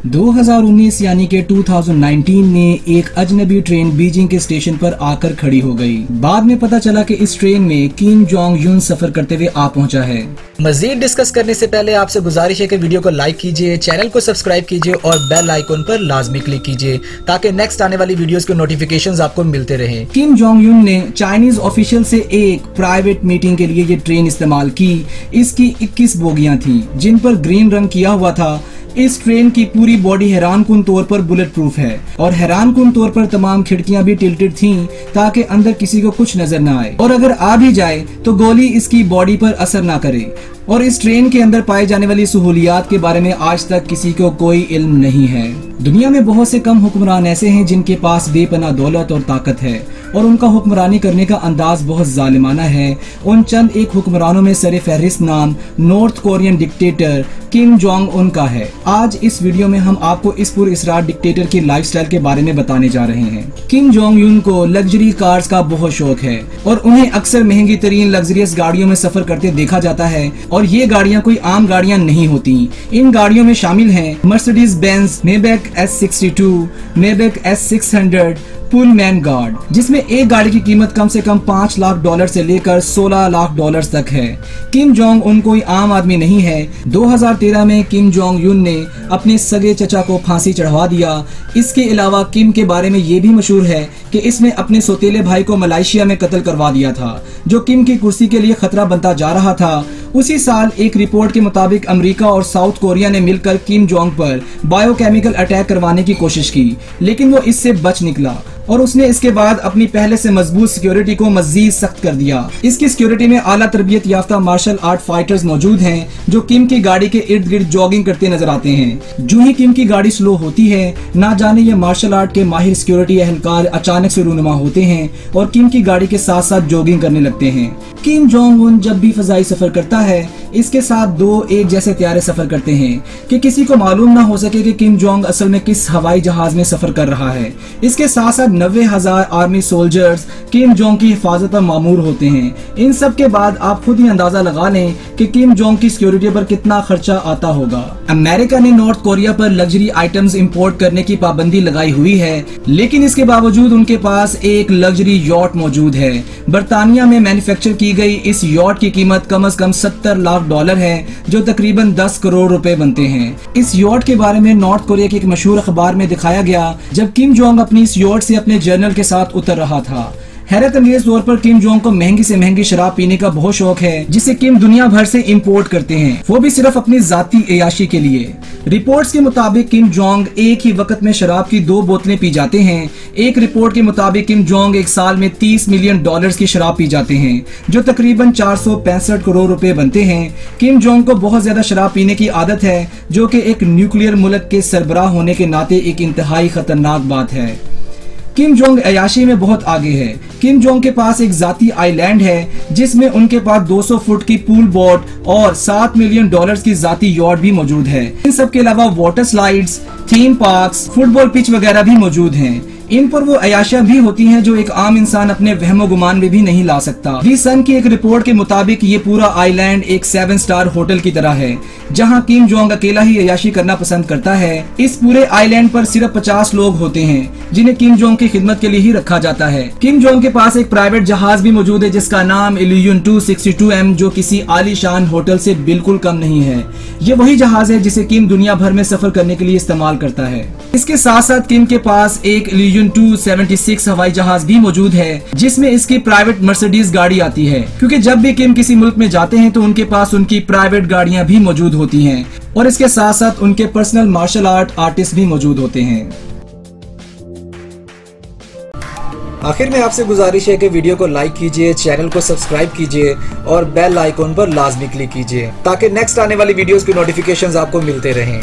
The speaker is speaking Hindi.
2019 यानी कि 2019 में एक अजनबी ट्रेन बीजिंग के स्टेशन पर आकर खड़ी हो गई। बाद में पता चला कि इस ट्रेन में किम जोंग यून सफर करते हुए आ पहुंचा है। मजीद डिस्कस करने से पहले आपसे गुजारिश है कि वीडियो को लाइक कीजिए, चैनल को सब्सक्राइब कीजिए और बेल आइकन पर लाजमी क्लिक कीजिए ताकि नेक्स्ट आने वाली वीडियोस के नोटिफिकेशंस आपको मिलते रहें। किम जोंग यून ने चाइनीज ऑफिशियल से एक प्राइवेट मीटिंग के लिए ये ट्रेन इस्तेमाल की। इसकी 21 बोगियां थी जिन पर ग्रीन रंग किया हुआ था। इस ट्रेन की पूरी बॉडी हैरानकुन तौर पर बुलेट प्रूफ है और हैरानकुन तौर पर तमाम खिड़कियां भी टिल्टेड थीं ताकि अंदर किसी को कुछ नजर न आए और अगर आ भी जाए तो गोली इसकी बॉडी पर असर ना करे। और इस ट्रेन के अंदर पाए जाने वाली सहूलियात के बारे में आज तक किसी को कोई इल्म नहीं है। दुनिया में बहुत से कम हुक्मरान ऐसे हैं जिनके पास बेपनाह दौलत और ताकत है और उनका हुक्मरानी करने का अंदाज बहुत जालिमाना है। उन चंद एक हुक्मरानों में सरे फहरिस्त नाम north Korean dictator Kim Jong Un का है। आज इस वीडियो में हम आपको इस पुरअसरार डिक्टेटर की लाइफस्टाइल के बारे में बताने जा रहे हैं। किम जोंग यून को लग्जरी कार्स का बहुत शौक है और उन्हें अक्सर महंगी तरीन लग्जरियस गाड़ियों में सफर करते देखा जाता है और ये गाड़ियां कोई आम गाड़ियां नहीं होती। इन गाड़ियों में शामिल हैं Mercedes Benz, Maybach S62, Maybach S600, Pullman guard, जिसमें एक गाड़ी की कीमत कम से कम $5 लाख से लेकर $16 लाख तक है। किम जोंग उन कोई आम आदमी नहीं है। 2013 में किम जोंग यून ने अपने सगे चचा को फांसी चढ़वा दिया। इसके अलावा किम के बारे में ये भी मशहूर है कि इसने अपने सौतेले भाई को मलेशिया में कत्ल करवा दिया था, जो किम की कुर्सी के लिए खतरा बनता जा रहा था। उसी साल एक रिपोर्ट के मुताबिक अमेरिका और साउथ कोरिया ने मिलकर किम जोंग पर बायोकेमिकल अटैक करवाने की कोशिश की, लेकिन वो इससे बच निकला और उसने इसके बाद अपनी पहले से मजबूत सिक्योरिटी को मजीद सख्त कर दिया। इसकी सिक्योरिटी में आला तरबियत याफ्ता मार्शल आर्ट फाइटर्स मौजूद हैं जो किम की गाड़ी के इर्द गिर्द जॉगिंग करते नजर आते हैं। जो ही किम की गाड़ी स्लो होती है, ना जाने ये मार्शल आर्ट के माहिर सिक्योरिटी एहलकार अचानक से रूनुमा होते हैं और किम की गाड़ी के साथ साथ जॉगिंग करने लगते हैं। किम जोंग उन जब भी फजाई सफर करता है, इसके साथ दो एक जैसे त्यारे सफर करते हैं कि किसी को मालूम ना हो सके कि किम जोंग असल में किस हवाई जहाज में सफर कर रहा है। इसके साथ साथ 90,000 आर्मी सोल्जर्स किम जोंग की हिफाजत पर मामूर होते हैं। इन सब के बाद आप खुद ही अंदाजा लगा लें कि किम जोंग की सिक्योरिटी पर कितना खर्चा आता होगा। अमेरिका ने नॉर्थ कोरिया पर लग्जरी आइटम्स इंपोर्ट करने की पाबंदी लगाई हुई है, लेकिन इसके बावजूद उनके पास एक लग्जरी यॉट मौजूद है। बर्तानिया में मैन्युफैक्चर की गई इस यॉट की कीमत कम से कम $70 लाख है, जो तकरीबन 10 करोड़ रुपए बनते हैं। इस यॉट के बारे में नॉर्थ कोरिया के एक मशहूर अखबार में दिखाया गया जब किम जोंग अपनी इस यॉट से अपने जर्नल के साथ उतर रहा था। हैरत अंगेज तौर पर किम जोंग को महंगी से महंगी शराब पीने का बहुत शौक है, जिसे किम दुनिया भर से इंपोर्ट करते हैं, वो भी सिर्फ अपनी जाती अयाशी के लिए। रिपोर्ट्स के मुताबिक किम जोंग एक ही वक्त में शराब की 2 बोतलें पी जाते हैं। एक रिपोर्ट के मुताबिक किम जोंग एक साल में $30 मिलियन की शराब पी जाते हैं, जो तकरीबन 465 करोड़ रुपए बनते हैं। किम जोंग को बहुत ज्यादा शराब पीने की आदत है, जो कि एक न्यूक्लियर मुल्क के सरबराह होने के नाते एक इंतहाई खतरनाक बात है। किम जोंग अयाशी में बहुत आगे है। किम जोंग के पास एक जाती आइलैंड है जिसमें उनके पास 200 फुट की पूल बोट और $7 मिलियन की जाती यॉट भी मौजूद है। इन सब के अलावा water slides, theme parks, football pitch वगैरह भी मौजूद हैं। इन पर वो अयाशियां भी होती हैं जो एक आम इंसान अपने वहमो गुमान में भी नहीं ला सकता। दी सन की एक रिपोर्ट के मुताबिक ये पूरा आइलैंड एक 7 स्टार होटल की तरह है, जहां किम जोंग अकेला ही अयाशी करना पसंद करता है। इस पूरे आइलैंड पर सिर्फ 50 लोग होते हैं जिन्हें किम जोंग की खिदमत के लिए ही रखा जाता है। किम जोंग के पास एक प्राइवेट जहाज भी मौजूद है जिसका नाम इल्यून 262M, जो किसी आलीशान होटल से बिल्कुल कम नहीं है। ये वही जहाज है जिसे किम दुनिया भर में सफर करने के लिए इस्तेमाल करता है। इसके साथ साथ किम के पास एक इल्यून 276 हवाई जहाज भी मौजूद है, जिसमें इसकी प्राइवेट मर्सिडीज गाड़ी आती है, क्योंकि जब भी किम किसी मुल्क में जाते हैं तो उनके पास उनकी प्राइवेट गाड़ियां भी मौजूद होती हैं और इसके साथ साथ उनके पर्सनल मार्शल आर्ट आर्टिस्ट भी मौजूद होते हैं। आखिर में आपसे गुजारिश है कि वीडियो को लाइक कीजिए, चैनल को सब्सक्राइब कीजिए और बेल आइकन पर लाजमी क्लिक कीजिए ताकि नेक्स्ट आने वाली वीडियोस की नोटिफिकेशंस आपको मिलते रहें।